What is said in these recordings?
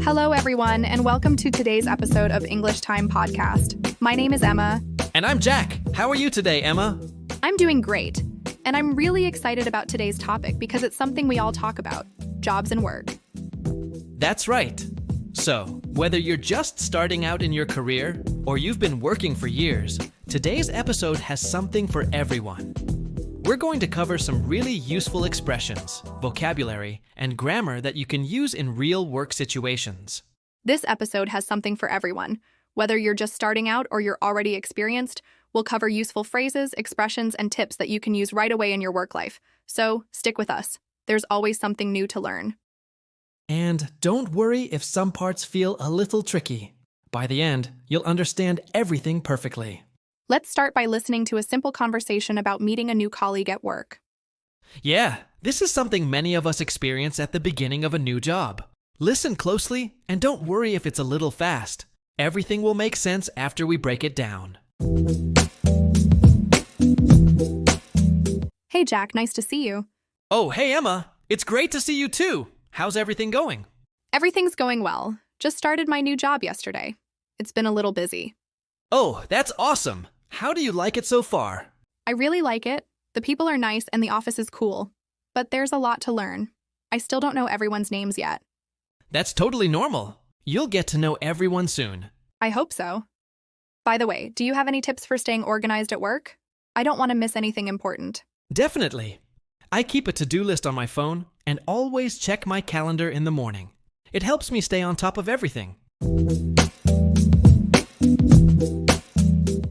Hello, everyone, and welcome to today's episode of English Time Podcast. My name is Emma. And I'm Jack. How are you today, Emma? I'm doing great, and I'm really excited about today's topic because it's something we all talk about, jobs and work. That's right. So, whether you're just starting out in your career or you've been working for years, today's episode has something for everyone. We're going to cover some really useful expressions, vocabulary, and grammar that you can use in real work situations. This episode has something for everyone. Whether you're just starting out or you're already experienced, we'll cover useful phrases, expressions, and tips that you can use right away in your work life. So, stick with us. There's always something new to learn. And don't worry if some parts feel a little tricky. By the end, you'll understand everything perfectly. Let's start by listening to a simple conversation about meeting a new colleague at work. Yeah, this is something many of us experience at the beginning of a new job. Listen closely and don't worry if it's a little fast. Everything will make sense after we break it down. Hey Jack, nice to see you. Oh, hey Emma. It's great to see you too. How's everything going? Everything's going well. Just started my new job yesterday. It's been a little busy. Oh, that's awesome. How do you like it so far? I really like it. The people are nice and the office is cool. But there's a lot to learn. I still don't know everyone's names yet. That's totally normal. You'll get to know everyone soon. I hope so. By the way, do you have any tips for staying organized at work? I don't want to miss anything important. Definitely. I keep a to-do list on my phone and always check my calendar in the morning. It helps me stay on top of everything.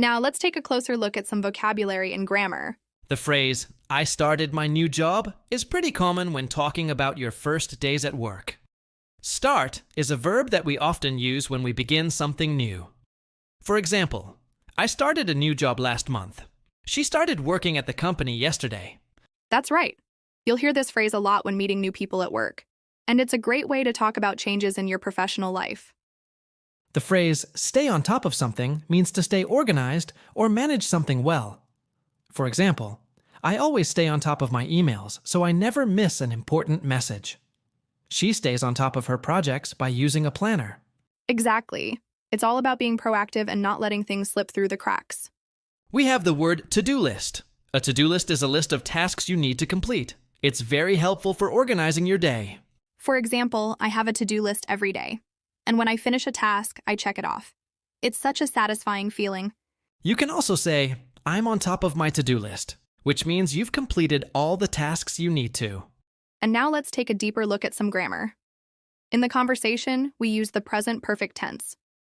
Now let's take a closer look at some vocabulary and grammar. The phrase, "I started my new job," is pretty common when talking about your first days at work. Start is a verb that we often use when we begin something new. For example, I started a new job last month. She started working at the company yesterday. That's right. You'll hear this phrase a lot when meeting new people at work. And it's a great way to talk about changes in your professional life. The phrase, "stay on top of something," means to stay organized or manage something well. For example, I always stay on top of my emails, so I never miss an important message. She stays on top of her projects by using a planner. Exactly. It's all about being proactive and not letting things slip through the cracks. We have the word to-do list. A to-do list is a list of tasks you need to complete. It's very helpful for organizing your day. For example, I have a to-do list every day. And when I finish a task, I check it off. It's such a satisfying feeling. You can also say, "I'm on top of my to-do list," which means you've completed all the tasks you need to. And now let's take a deeper look at some grammar. In the conversation, we use the present perfect tense.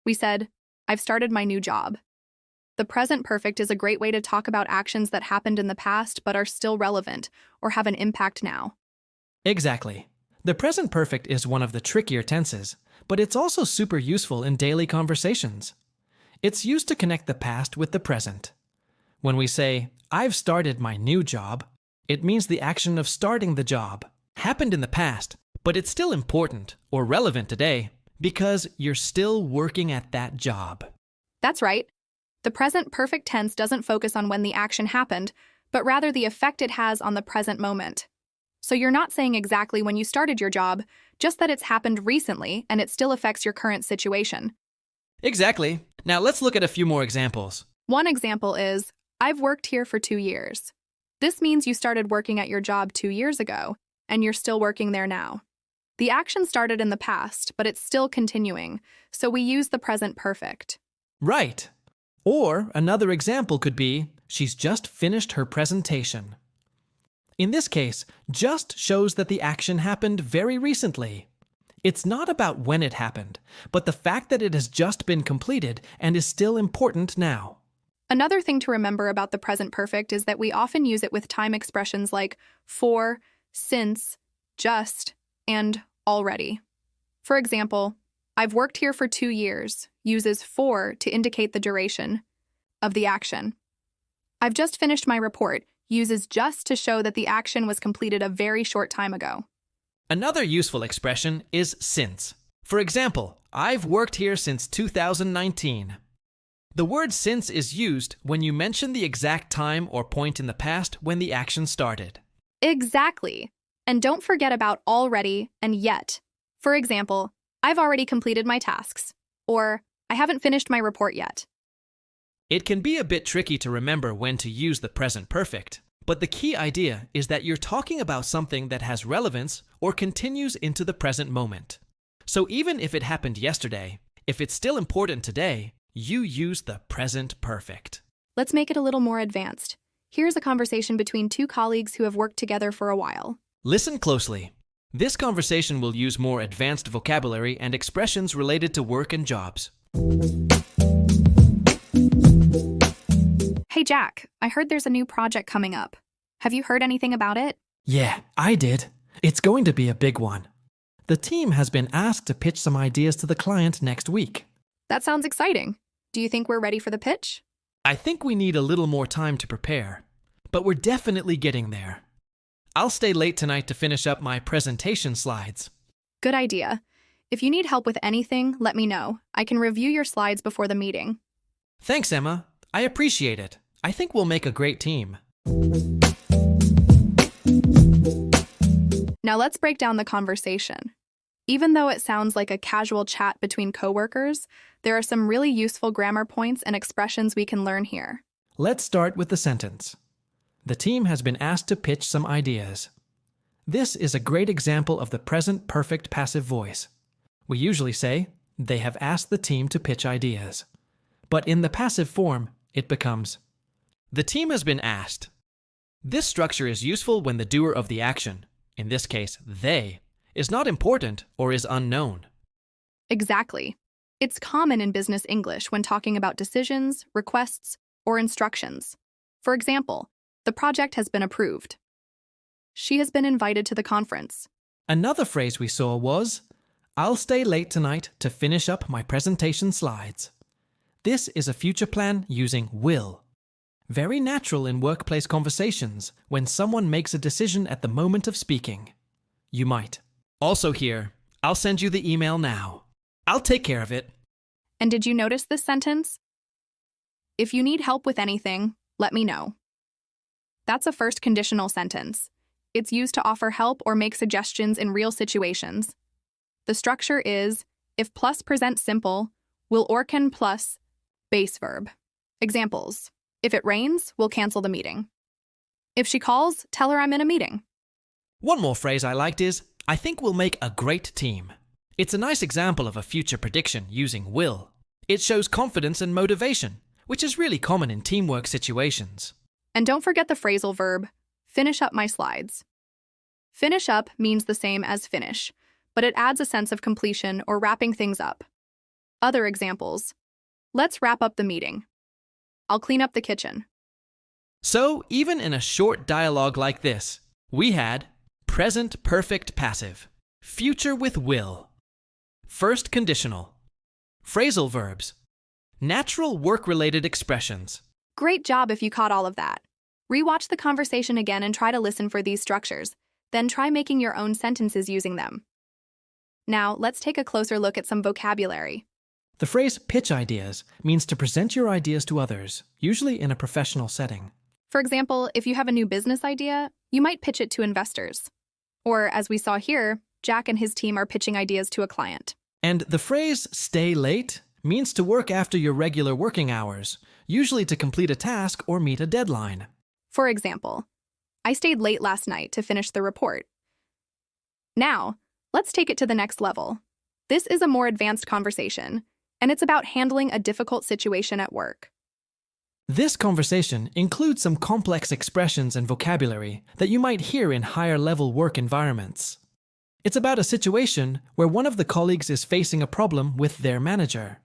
We said, "I've started my new job." The present perfect is a great way to talk about actions that happened in the past but are still relevant or have an impact now. Exactly. The present perfect is one of the trickier tenses, but it's also super useful in daily conversations. It's used to connect the past with the present. When we say, "I've started my new job," it means the action of starting the job happened in the past, but it's still important or relevant today because you're still working at that job. That's right. The present perfect tense doesn't focus on when the action happened, but rather the effect it has on the present moment. So you're not saying exactly when you started your job, just that it's happened recently and it still affects your current situation. Exactly. Now let's look at a few more examples. One example is, "I've worked here for 2 years." This means you started working at your job 2 years ago, and you're still working there now. The action started in the past, but it's still continuing, so we use the present perfect. Right. Or another example could be, "She's just finished her presentation." In this case, just shows that the action happened very recently. It's not about when it happened, but the fact that it has just been completed and is still important now. Another thing to remember about the present perfect is that we often use it with time expressions like for, since, just, and already. For example, "I've worked here for 2 years" uses for to indicate the duration of the action. "I've just finished my report" uses just to show that the action was completed a very short time ago. Another useful expression is since. For example, "I've worked here since 2019. The word since is used when you mention the exact time or point in the past when the action started. Exactly. And don't forget about already and yet. For example, I've already completed my tasks. Or, I haven't finished my report yet. It can be a bit tricky to remember when to use the present perfect, but the key idea is that you're talking about something that has relevance or continues into the present moment. So even if it happened yesterday, if it's still important today, you use the present perfect. Let's make it a little more advanced. Here's a conversation between two colleagues who have worked together for a while. Listen closely. This conversation will use more advanced vocabulary and expressions related to work and jobs. Hey Jack, I heard there's a new project coming up. Have you heard anything about it? Yeah, I did. It's going to be a big one. The team has been asked to pitch some ideas to the client next week. That sounds exciting. Do you think we're ready for the pitch? I think we need a little more time to prepare, but we're definitely getting there. I'll stay late tonight to finish up my presentation slides. Good idea. If you need help with anything, let me know. I can review your slides before the meeting. Thanks, Emma. I appreciate it. I think we'll make a great team. Now let's break down the conversation. Even though it sounds like a casual chat between coworkers, there are some really useful grammar points and expressions we can learn here. Let's start with the sentence. The team has been asked to pitch some ideas. This is a great example of the present perfect passive voice. We usually say, they have asked the team to pitch ideas. But in the passive form, it becomes, the team has been asked. This structure is useful when the doer of the action, in this case, they, is not important or is unknown. Exactly. It's common in business English when talking about decisions, requests, or instructions. For example, the project has been approved. She has been invited to the conference. Another phrase we saw was, I'll stay late tonight to finish up my presentation slides. This is a future plan using will. Very natural in workplace conversations when someone makes a decision at the moment of speaking. You might. Also here, I'll send you the email now. I'll take care of it. And did you notice this sentence? If you need help with anything, let me know. That's a first conditional sentence. It's used to offer help or make suggestions in real situations. The structure is, if plus present simple, will or can plus base verb. Examples. If it rains, we'll cancel the meeting. If she calls, tell her I'm in a meeting. One more phrase I liked is, I think we'll make a great team. It's a nice example of a future prediction using will. It shows confidence and motivation, which is really common in teamwork situations. And don't forget the phrasal verb, finish up my slides. Finish up means the same as finish, but it adds a sense of completion or wrapping things up. Other examples. Let's wrap up the meeting. I'll clean up the kitchen. So, even in a short dialogue like this, we had present perfect passive, future with will, first conditional, phrasal verbs, natural work-related expressions. Great job if you caught all of that. Rewatch the conversation again and try to listen for these structures. Then try making your own sentences using them. Now, let's take a closer look at some vocabulary. The phrase pitch ideas means to present your ideas to others, usually in a professional setting. For example, if you have a new business idea, you might pitch it to investors. Or, as we saw here, Jack and his team are pitching ideas to a client. And the phrase stay late means to work after your regular working hours, usually to complete a task or meet a deadline. For example, I stayed late last night to finish the report. Now, let's take it to the next level. This is a more advanced conversation, and it's about handling a difficult situation at work. This conversation includes some complex expressions and vocabulary that you might hear in higher-level work environments. It's about a situation where one of the colleagues is facing a problem with their manager.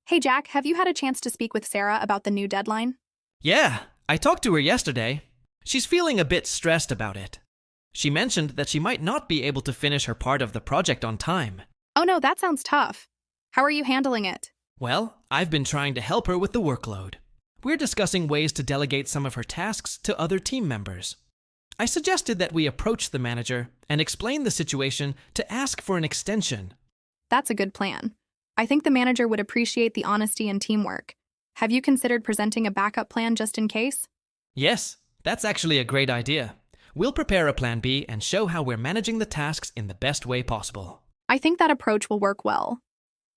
Hey Jack, have you had a chance to speak with Sarah about the new deadline? Yeah, I talked to her yesterday. She's feeling a bit stressed about it. She mentioned that she might not be able to finish her part of the project on time. Oh no, that sounds tough. How are you handling it? Well, I've been trying to help her with the workload. We're discussing ways to delegate some of her tasks to other team members. I suggested that we approach the manager and explain the situation to ask for an extension. That's a good plan. I think the manager would appreciate the honesty and teamwork. Have you considered presenting a backup plan just in case? Yes, that's actually a great idea. We'll prepare a plan B and show how we're managing the tasks in the best way possible. I think that approach will work well.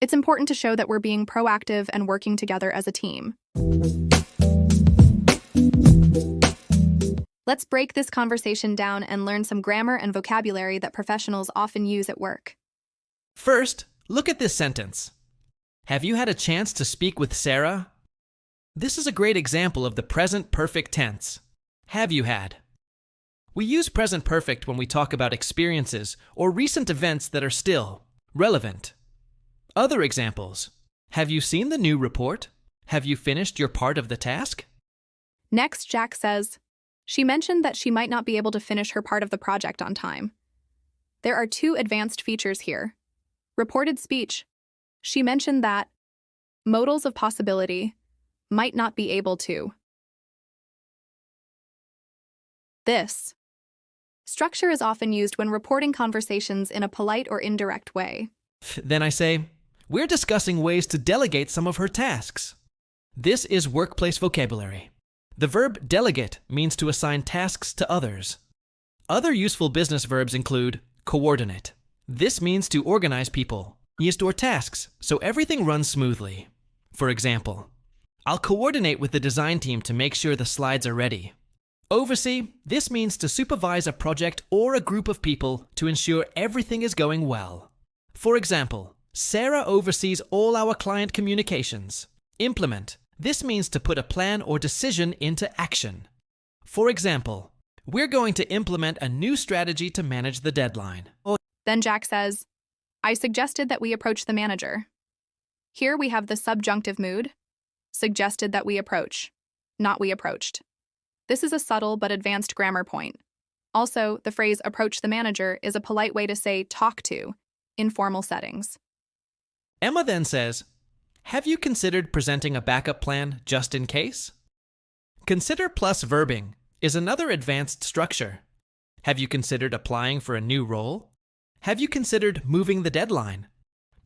It's important to show that we're being proactive and working together as a team. Let's break this conversation down and learn some grammar and vocabulary that professionals often use at work. First, look at this sentence. Have you had a chance to speak with Sarah? This is a great example of the present perfect tense. Have you had? We use present perfect when we talk about experiences or recent events that are still relevant. Other examples. Have you seen the new report? Have you finished your part of the task? Next, Jack says, she mentioned that she might not be able to finish her part of the project on time. There are two advanced features here. Reported speech. She mentioned that modals of possibility might not be able to. This structure is often used when reporting conversations in a polite or indirect way. Then I say, we're discussing ways to delegate some of her tasks. This is workplace vocabulary. The verb delegate means to assign tasks to others. Other useful business verbs include coordinate. This means to organize people, or tasks, so everything runs smoothly. For example, I'll coordinate with the design team to make sure the slides are ready. Oversee, this means to supervise a project or a group of people to ensure everything is going well. For example, Sarah oversees all our client communications. Implement, this means to put a plan or decision into action. For example, we're going to implement a new strategy to manage the deadline. Then Jack says, I suggested that we approach the manager. Here we have the subjunctive mood. Suggested that we approach, not we approached. This is a subtle but advanced grammar point. Also, the phrase approach the manager is a polite way to say talk to in formal settings. Emma then says, have you considered presenting a backup plan just in case? Consider plus verbing is another advanced structure. Have you considered applying for a new role? Have you considered moving the deadline?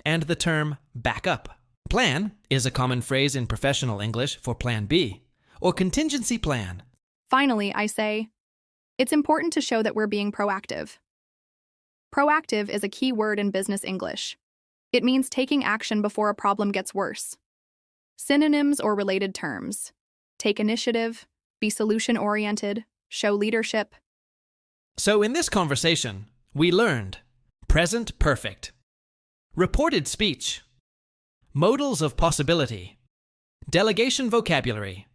And the term backup plan is a common phrase in professional English for plan B or contingency plan. Finally, I say, it's important to show that we're being proactive. Proactive is a key word in business English. It means taking action before a problem gets worse. Synonyms or related terms. Take initiative, be solution-oriented, show leadership. So in this conversation, we learned present perfect, reported speech, modals of possibility, delegation vocabulary,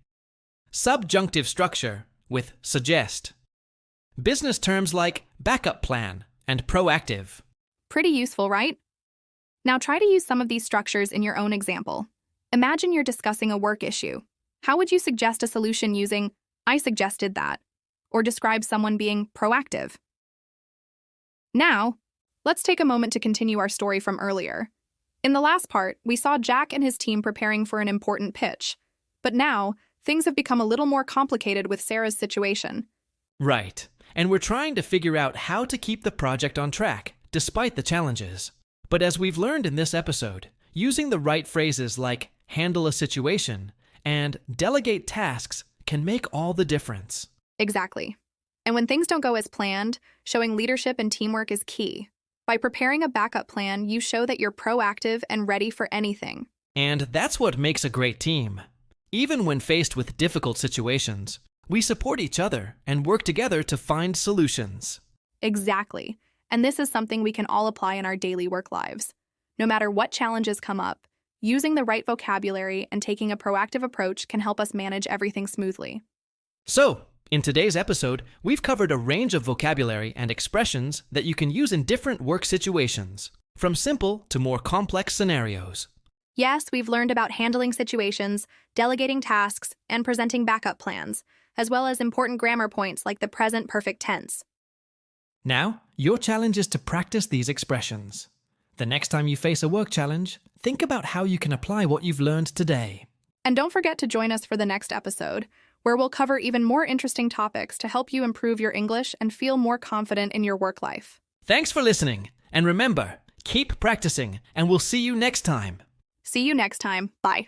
subjunctive structure with suggest, business terms like backup plan and proactive. Pretty useful, right? Now try to use some of these structures in your own example. Imagine you're discussing a work issue. How would you suggest a solution using, I suggested that, or describe someone being proactive? Now, let's take a moment to continue our story from earlier. In the last part, we saw Jack and his team preparing for an important pitch. But now, things have become a little more complicated with Sarah's situation. Right, and we're trying to figure out how to keep the project on track, despite the challenges. But as we've learned in this episode, using the right phrases like handle a situation and delegate tasks can make all the difference. Exactly. And when things don't go as planned, showing leadership and teamwork is key. By preparing a backup plan, you show that you're proactive and ready for anything. And that's what makes a great team. Even when faced with difficult situations, we support each other and work together to find solutions. Exactly. And this is something we can all apply in our daily work lives. No matter what challenges come up, using the right vocabulary and taking a proactive approach can help us manage everything smoothly. So, in today's episode, we've covered a range of vocabulary and expressions that you can use in different work situations, from simple to more complex scenarios. Yes, we've learned about handling situations, delegating tasks, and presenting backup plans, as well as important grammar points like the present perfect tense. Now, your challenge is to practice these expressions. The next time you face a work challenge, think about how you can apply what you've learned today. And don't forget to join us for the next episode, where we'll cover even more interesting topics to help you improve your English and feel more confident in your work life. Thanks for listening, and remember, keep practicing, and we'll see you next time. See you next time. Bye.